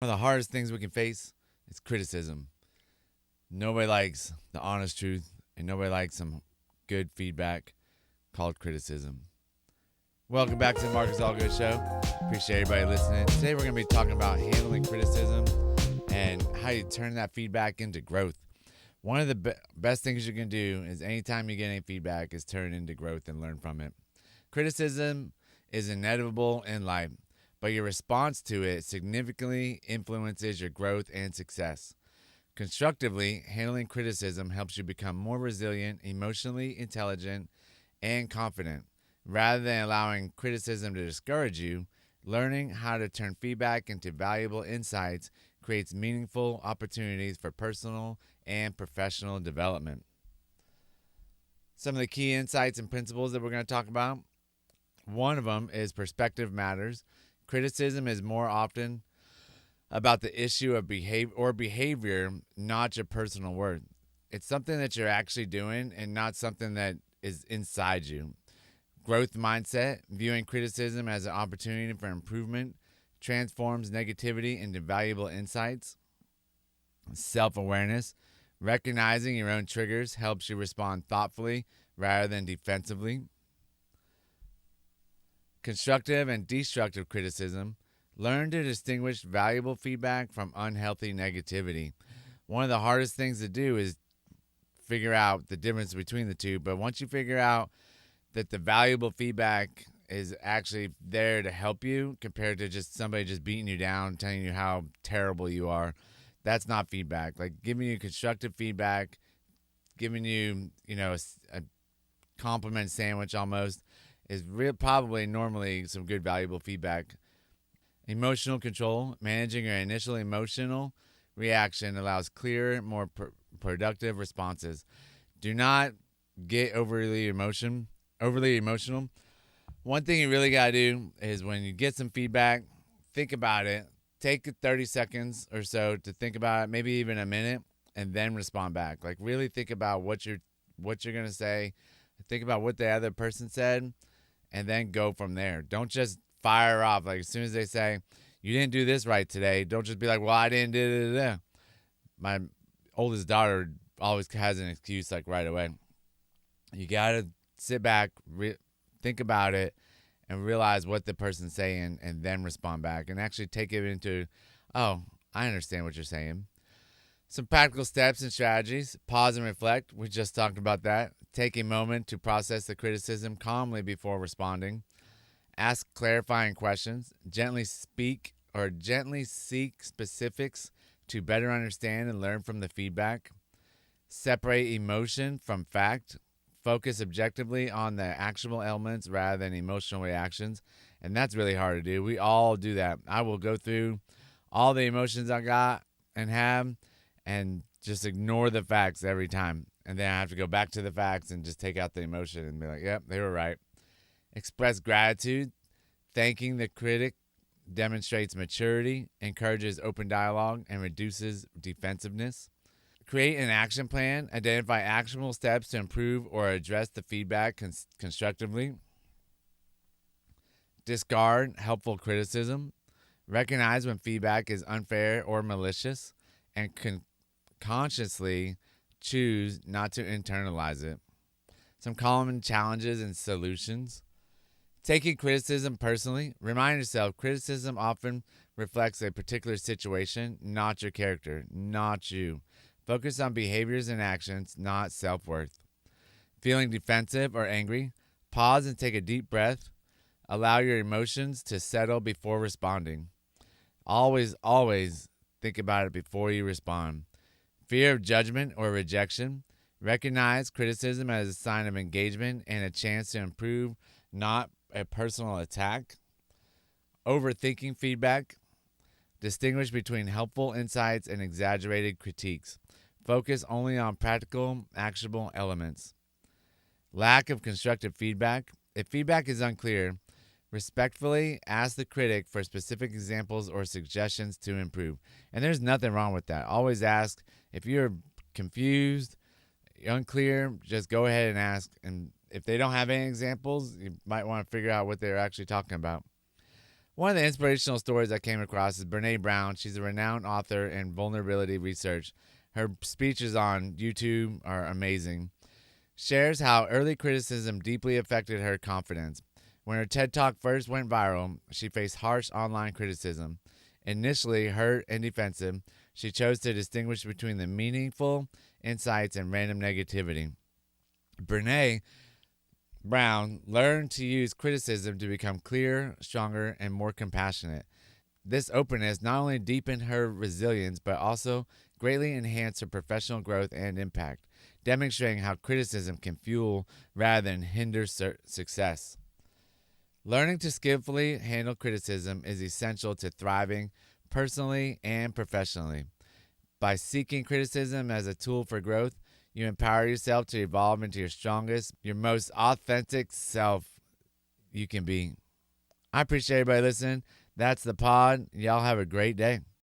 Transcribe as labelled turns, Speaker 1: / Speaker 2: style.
Speaker 1: One of the hardest things we can face is criticism. Nobody likes the honest truth, and nobody likes some good feedback called criticism. Welcome back to the Marcus Allgood Show. Appreciate everybody listening. Today we're going to be talking about handling criticism and how you turn that feedback into growth. One of the best things you can do is anytime you get any feedback is turn it into growth and learn from it. Criticism is inevitable in life, but your response to it significantly influences your growth and success. Constructively, handling criticism helps you become more resilient, emotionally intelligent, and confident. Rather than allowing criticism to discourage you, learning how to turn feedback into valuable insights creates meaningful opportunities for personal and professional development. Some of the key insights and principles that we're going to talk about. One of them is perspective matters. Criticism is more often about the issue of behavior, not your personal worth. It's something that you're actually doing and not something that is inside you. Growth mindset, viewing criticism as an opportunity for improvement, transforms negativity into valuable insights. Self awareness, recognizing your own triggers helps you respond thoughtfully rather than defensively. Constructive and destructive criticism, learn to distinguish valuable feedback from unhealthy negativity. One of the hardest things to do is figure out the difference between the two, but once you figure out that the valuable feedback is actually there to help you compared to just somebody just beating you down, telling you how terrible you are, that's not feedback. Like giving you constructive feedback, giving you, a compliment sandwich almost is probably normally some good valuable feedback. Emotional control, managing your initial emotional reaction allows clearer, more productive responses. Do not get overly emotional. One thing you really got to do is when you get some feedback, think about it. Take 30 seconds or so to think about it, maybe even a minute, and then respond back. Like really think about what you're going to say. Think about what the other person said, and then go from there. Don't just fire off. Like as soon as they say, you didn't do this right today, don't just be like, well, I didn't do it. My oldest daughter always has an excuse like right away. You got to sit back, think about it, and realize what the person's saying and then respond back and actually take it into, oh, I understand what you're saying. Some practical steps and strategies. Pause and reflect. We just talked about that. Take a moment to process the criticism calmly before responding. Ask clarifying questions. Gently seek specifics to better understand and learn from the feedback. Separate emotion from fact. Focus objectively on the actionable elements rather than emotional reactions. And that's really hard to do. We all do that. I will go through all the emotions I got and have and just ignore the facts every time. And then I have to go back to the facts and just take out the emotion and be like, yep, they were right. Express gratitude. Thanking the critic demonstrates maturity, encourages open dialogue, and reduces defensiveness. Create an action plan. Identify actionable steps to improve or address the feedback constructively. Discard helpful criticism. Recognize when feedback is unfair or malicious, and consciously choose not to internalize it. Some common challenges and solutions. Taking criticism personally. Remind yourself criticism often reflects a particular situation, not your character, not you. Focus on behaviors and actions, not self-worth. Feeling defensive or angry. Pause and take a deep breath. Allow your emotions to settle before responding. Always think about it before you respond. Fear of judgment or rejection. Recognize criticism as a sign of engagement and a chance to improve, not a personal attack. Overthinking feedback. Distinguish between helpful insights and exaggerated critiques. Focus only on practical, actionable elements. Lack of constructive feedback. If feedback is unclear, respectfully ask the critic for specific examples or suggestions to improve. And there's nothing wrong with that. Always ask. If you're confused, unclear, just go ahead and ask. And if they don't have any examples, you might want to figure out what they're actually talking about. One of the inspirational stories I came across is Brené Brown. She's a renowned author in vulnerability research. Her speeches on YouTube are amazing. Shares how early criticism deeply affected her confidence. When her TED Talk first went viral, she faced harsh online criticism. Initially hurt and defensive, she chose to distinguish between the meaningful insights and random negativity. Brene Brown learned to use criticism to become clearer, stronger, and more compassionate. This openness not only deepened her resilience, but also greatly enhanced her professional growth and impact, demonstrating how criticism can fuel rather than hinder success. Learning to skillfully handle criticism is essential to thriving personally and professionally. By seeking criticism as a tool for growth, you empower yourself to evolve into your strongest, your most authentic self you can be. I appreciate everybody listening. That's the pod. Y'all have a great day.